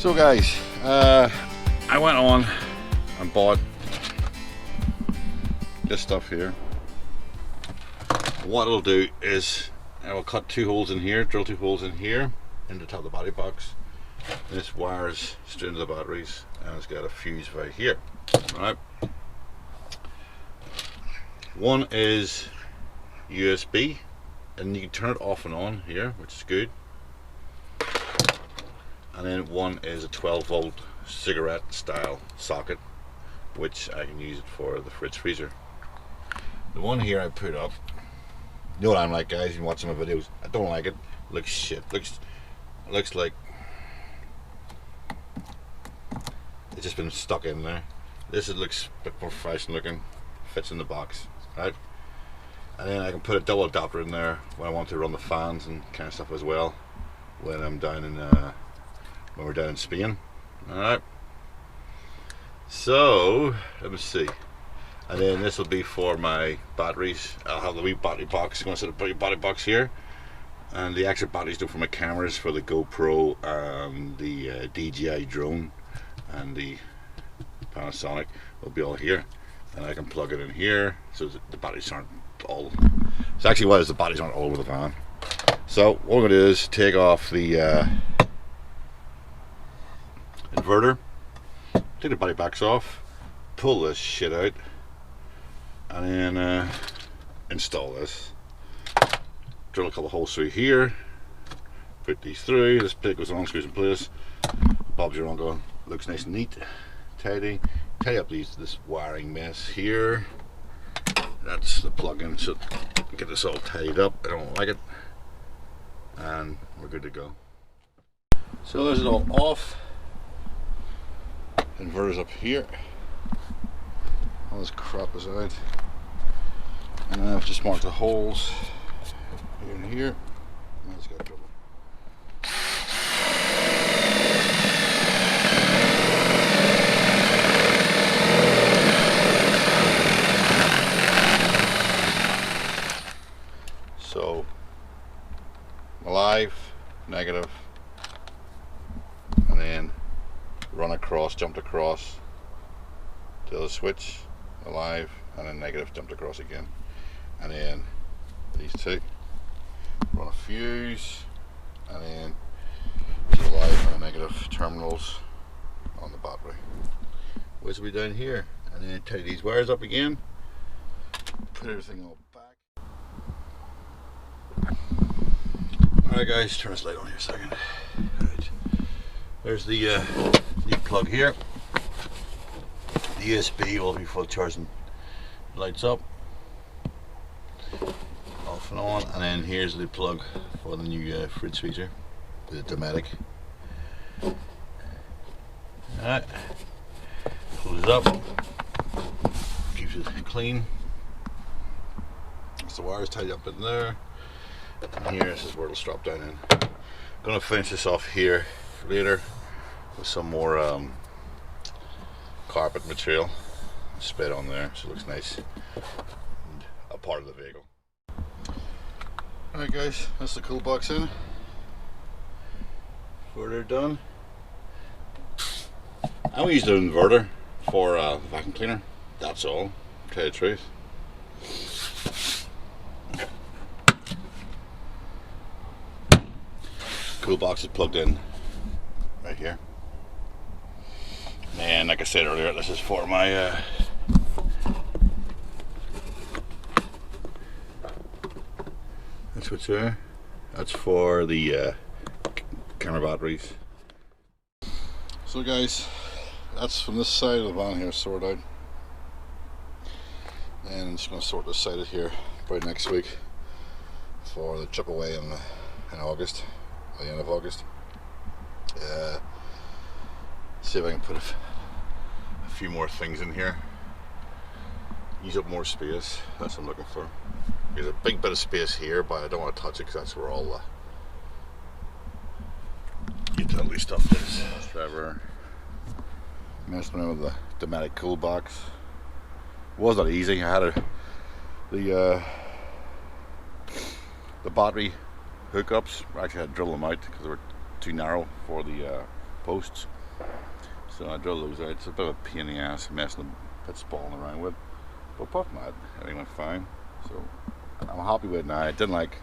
So guys, I went on and bought this stuff here. What it'll do is I will cut 2 holes in here, drill 2 holes in here into the top of the battery box. This wires straight into the batteries, and it's got a fuse right here. Alright. One is USB, and you can turn it off and on here, which is good. And then one is a 12 volt cigarette style socket, which I can use it for the fridge freezer. The one here I put up, you know what I'm like, guys, you watch my videos, I don't like it. Looks shit. Looks like it's just been stuck in there. This looks a bit more professional looking, fits in the box, right? And then I can put a double adapter in there when I want to run the fans and kind of stuff as well, when I'm down in when we're down in Spain. Alright, so let me see. And then this will be for my batteries. I'll have the wee battery box. I'm going to set a battery box here, and the extra batteries go for my cameras, for the GoPro and the DJI drone and the Panasonic will be all here, and I can plug it in here so that the batteries aren't all. It's actually why the batteries aren't all over the van. So what we're going to do is take off the inverter, take the battery backs off, pull this shit out, and then install this. Drill a couple of holes through here, put these through. This plate goes on, screws in place. Bob's your uncle. Looks nice and neat, tidy. Tidy up this wiring mess here. That's the plug-in, so get this all tidied up. I don't like it, and we're good to go. So there's it all off. Inverter's up here. All this crap is out, and then I've just marked the holes here and here. And it's got trouble. So alive, negative, and then run across, jumped across to the switch, alive, and then negative, jumped across again, and then these two, run a fuse, and then to the alive and the negative terminals on the battery, which will be down here, and then tidy these wires up again, put everything all back. Alright guys, turn this light on here a second. Right. There's the plug here. The USB will be for charging lights up, off and on, and then here's the plug for the new fridge freezer, the DOMETIC. Alright, close it up, keeps it clean. So the wire's tied up in there, and here this is where it'll strap down in. Gonna finish this off here later with some more carpet material spread on there, so it looks nice and a part of the vehicle. Alright guys, that's the cool box in. Before they're done, I will use the inverter for a vacuum cleaner, that's all, to tell you the truth. Cool box is plugged in right here. And like I said earlier, this is for my that's what's there. That's for the camera batteries. So guys, that's from this side of the van here sorted out. And I'm just going to sort this side out here probably next week for the trip away in August, at the end of August. See if I can put a few more things in here, use up more space. That's what I'm looking for. There's a big bit of space here, but I don't want to touch it because that's where all the utility stuff is. Trevor messing around with the DOMETIC cool box. It was not easy. I had the battery hookups. I actually had to drill them out because they were too narrow for the posts. So I drill those out. It's a bit of a pain in the ass messing them, it's balling around with. But apart from that, everything went fine. So I'm happy with it now. I didn't like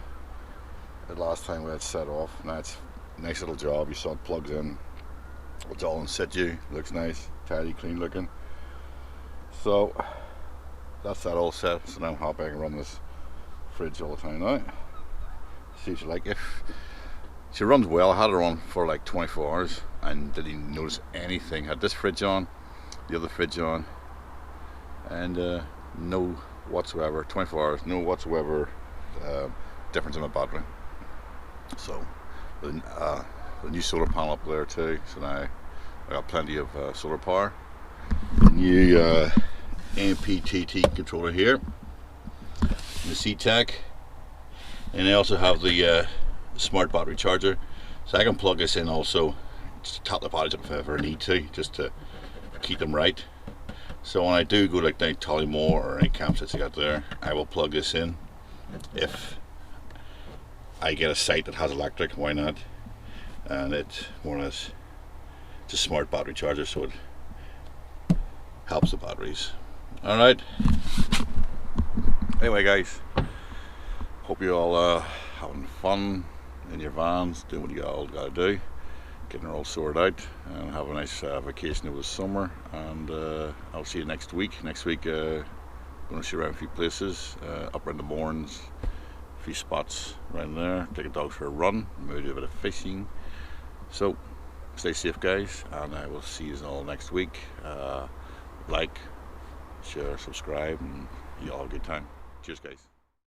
it last time we had set off. Now it's a nice little job. You saw it plugs in. It's all in situ. Looks nice, tidy, clean looking. So that's that all set. So now I'm happy I can run this fridge all the time now. See if you like. If she runs well, I had her on for like 24 hours and didn't even notice anything. Had this fridge on, the other fridge on, and no whatsoever, 24 hours, no whatsoever difference in my battery. So the new solar panel up there too, so now I got plenty of solar power. The new MPTT controller here, the C-Tech, and I also have the smart battery charger, so I can plug this in also just to top the batteries up if I ever need to, just to keep them right. So when I do go like down Tollymore or any campsites I got there, I will plug this in. If I get a site that has electric, why not? And it's more or less just a smart battery charger, so it helps the batteries. Alright, anyway guys, hope you're all having fun in your vans, doing what you all gotta do, getting it all sorted out, and have a nice vacation over the summer. And I'll see you next week. Next week going to shoot around a few places, up around the Mourns, a few spots around there, take the dogs for a run, maybe do a bit of fishing. So stay safe guys, and I will see you all next week. Like, share, subscribe, and you all have a good time. Cheers guys.